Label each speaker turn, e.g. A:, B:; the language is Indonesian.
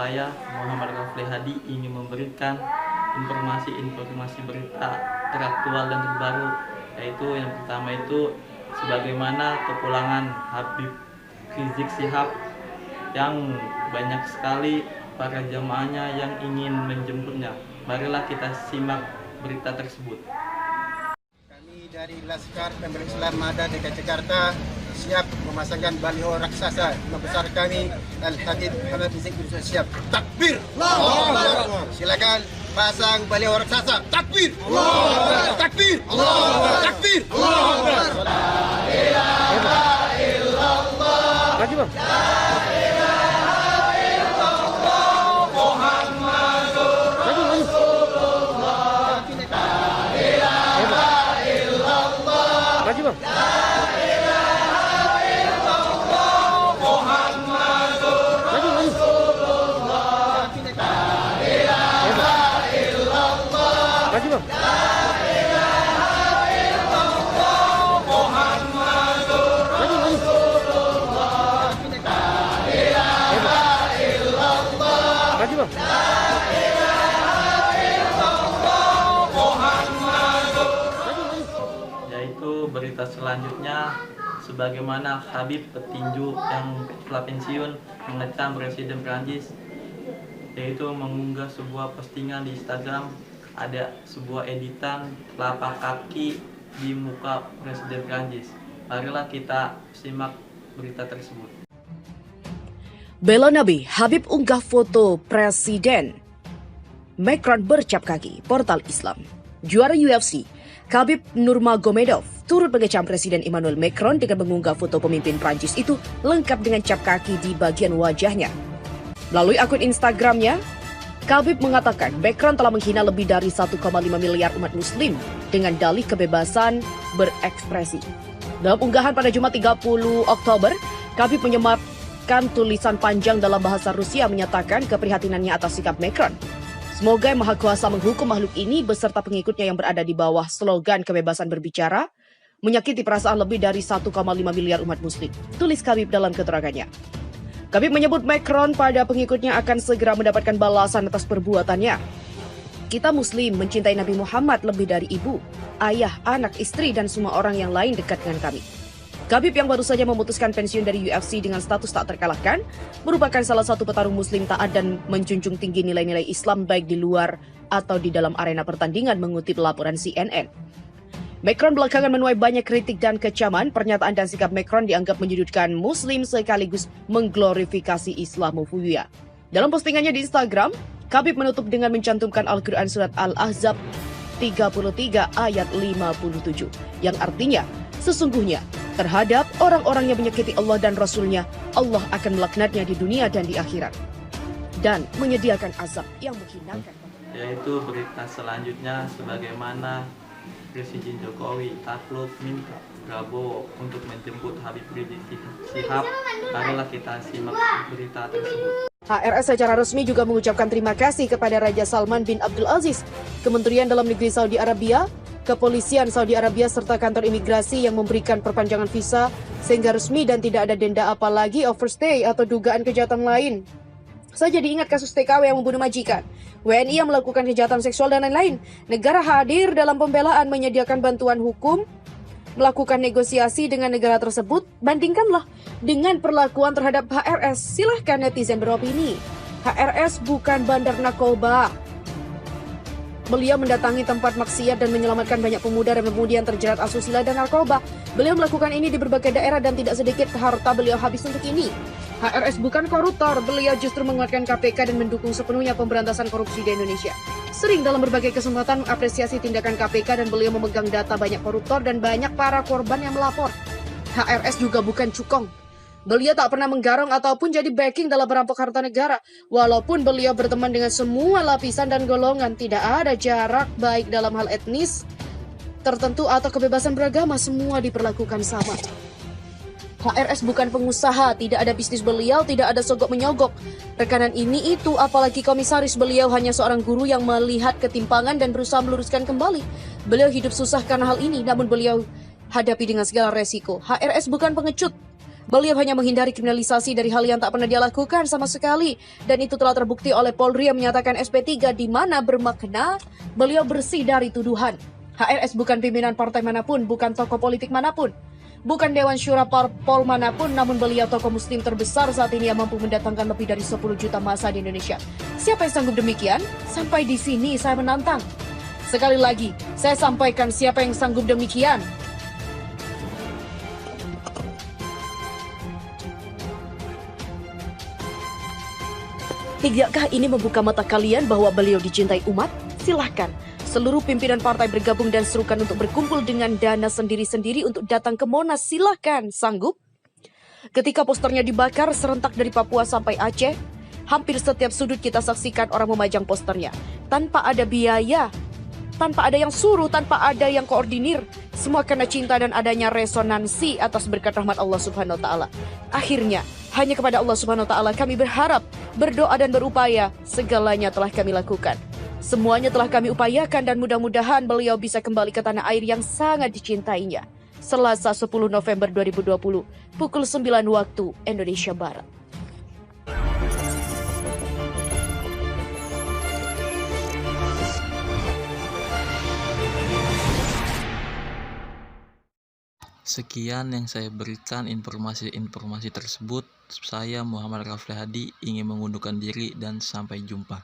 A: saya Muhammad Rafli Hadi ingin memberikan informasi berita teraktual dan terbaru, yaitu yang pertama itu sebagaimana kepulangan Habib Rizik Syihab yang banyak sekali para jamaahnya yang ingin menjemputnya. Marilah kita simak berita tersebut.
B: Kami dari Laskar Pembela Islam Mada DKI Jakarta siap memasangkan baliho raksasa imam besar kami Al-Habib Habib Rizik Syihab. Takbir! Silakan pasang baliho raksasa. Takbir! Takbir! Takbir!
C: Maju bang. Maju bang. Maju bang. Maju bang.
A: Yaitu berita selanjutnya, sebagaimana Habib petinju yang telah pensiun mengecam Presiden Prancis, yaitu mengunggah sebuah postingan di Instagram, ada sebuah editan telapak kaki di muka Presiden Prancis. Marilah kita simak berita tersebut.
D: Bela Nabi, Habib unggah foto Presiden. Macron bercap kaki, portal Islam. Juara UFC, Khabib Nurmagomedov turut mengecam Presiden Emmanuel Macron dengan mengunggah foto pemimpin Prancis itu lengkap dengan cap kaki di bagian wajahnya. Melalui akun Instagramnya, Khabib mengatakan Macron telah menghina lebih dari 1,5 miliar umat muslim dengan dalih kebebasan berekspresi. Dalam unggahan pada Jumat 30 Oktober, Khabib menyematkan tulisan panjang dalam bahasa Rusia menyatakan keprihatinannya atas sikap Macron. Semoga Yang Maha Kuasa menghukum makhluk ini beserta pengikutnya yang berada di bawah slogan kebebasan berbicara, menyakiti perasaan lebih dari 1,5 miliar umat muslim, tulis Khabib dalam keterangannya. Khabib menyebut Macron pada pengikutnya akan segera mendapatkan balasan atas perbuatannya. Kita muslim mencintai Nabi Muhammad lebih dari ibu, ayah, anak, istri, dan semua orang yang lain dekat dengan kami. Khabib yang baru saja memutuskan pensiun dari UFC dengan status tak terkalahkan, merupakan salah satu petarung muslim taat dan menjunjung tinggi nilai-nilai Islam baik di luar atau di dalam arena pertandingan, mengutip laporan CNN. Macron belakangan menuai banyak kritik dan kecaman. Pernyataan dan sikap Macron dianggap menyudutkan muslim sekaligus mengglorifikasi Islamofobia. Dalam postingannya di Instagram, Khabib menutup dengan mencantumkan Al-Quran surat Al-Ahzab 33 ayat 57, yang artinya, sesungguhnya terhadap orang-orang yang menyakiti Allah dan Rasul-Nya, Allah akan melaknatnya di dunia dan di akhirat, dan menyediakan azab yang menghinakan.
A: Yaitu berita selanjutnya, sebagaimana Presiden Jokowi takluk minta Prabowo untuk menjemput Habib Rizik Syihab. Marilah kita simak berita tersebut.
D: HRS secara resmi juga mengucapkan terima kasih kepada Raja Salman bin Abdul Aziz, Kementerian Dalam Negeri Saudi Arabia, Kepolisian Saudi Arabia, serta kantor imigrasi yang memberikan perpanjangan visa sehingga resmi dan tidak ada denda apalagi overstay atau dugaan kejahatan lain. Saya jadi ingat kasus TKW yang membunuh majikan, WNI yang melakukan kejahatan seksual dan lain-lain. Negara hadir dalam pembelaan, menyediakan bantuan hukum, melakukan negosiasi dengan negara tersebut. Bandingkanlah dengan perlakuan terhadap HRS. Silahkan netizen beropini. HRS bukan bandar narkoba. Beliau mendatangi tempat maksiat dan menyelamatkan banyak pemuda dan pemudi yang terjerat asusila dan narkoba. Beliau melakukan ini di berbagai daerah dan tidak sedikit harta beliau habis untuk ini. HRS bukan koruptor, beliau justru menguatkan KPK dan mendukung sepenuhnya pemberantasan korupsi di Indonesia. Sering dalam berbagai kesempatan mengapresiasi tindakan KPK dan beliau memegang data banyak koruptor dan banyak para korban yang melapor. HRS juga bukan cukong. Beliau tak pernah menggarong ataupun jadi backing dalam merampok harta negara. Walaupun beliau berteman dengan semua lapisan dan golongan, tidak ada jarak baik dalam hal etnis tertentu atau kebebasan beragama, semua diperlakukan sama. HRS bukan pengusaha, tidak ada bisnis beliau, tidak ada sogok menyogok rekanan ini itu, apalagi komisaris. Beliau hanya seorang guru yang melihat ketimpangan dan berusaha meluruskan kembali. Beliau hidup susah karena hal ini, namun beliau hadapi dengan segala resiko. HRS bukan pengecut. Beliau hanya menghindari kriminalisasi dari hal yang tak pernah dia lakukan sama sekali. Dan itu telah terbukti oleh Polri yang menyatakan SP3 di mana bermakna beliau bersih dari tuduhan. HRS bukan pimpinan partai manapun, bukan tokoh politik manapun, bukan Dewan Syura Parpol manapun, namun beliau tokoh muslim terbesar saat ini yang mampu mendatangkan lebih dari 10 juta massa di Indonesia. Siapa yang sanggup demikian? Sampai di sini saya menantang. Sekali lagi, saya sampaikan siapa yang sanggup demikian. Tidakkah ini membuka mata kalian bahwa beliau dicintai umat? Silahkan. Seluruh pimpinan partai bergabung dan serukan untuk berkumpul dengan dana sendiri-sendiri untuk datang ke Monas. Silahkan. Sanggup? Ketika posternya dibakar serentak dari Papua sampai Aceh, hampir setiap sudut kita saksikan orang memajang posternya. Tanpa ada biaya, tanpa ada yang suruh, tanpa ada yang koordinir. Semua karena cinta dan adanya resonansi atas berkat rahmat Allah Subhanahu wa Ta'ala. Akhirnya, hanya kepada Allah Subhanahu wa Ta'ala kami berharap, berdoa dan berupaya. Segalanya telah kami lakukan. Semuanya telah kami upayakan dan mudah-mudahan beliau bisa kembali ke tanah air yang sangat dicintainya. Selasa 10 November 2020, pukul 9 waktu Indonesia Barat.
A: Sekian yang saya berikan informasi tersebut. Saya Muhammad Rafli Hadi ingin mengundurkan diri dan sampai jumpa.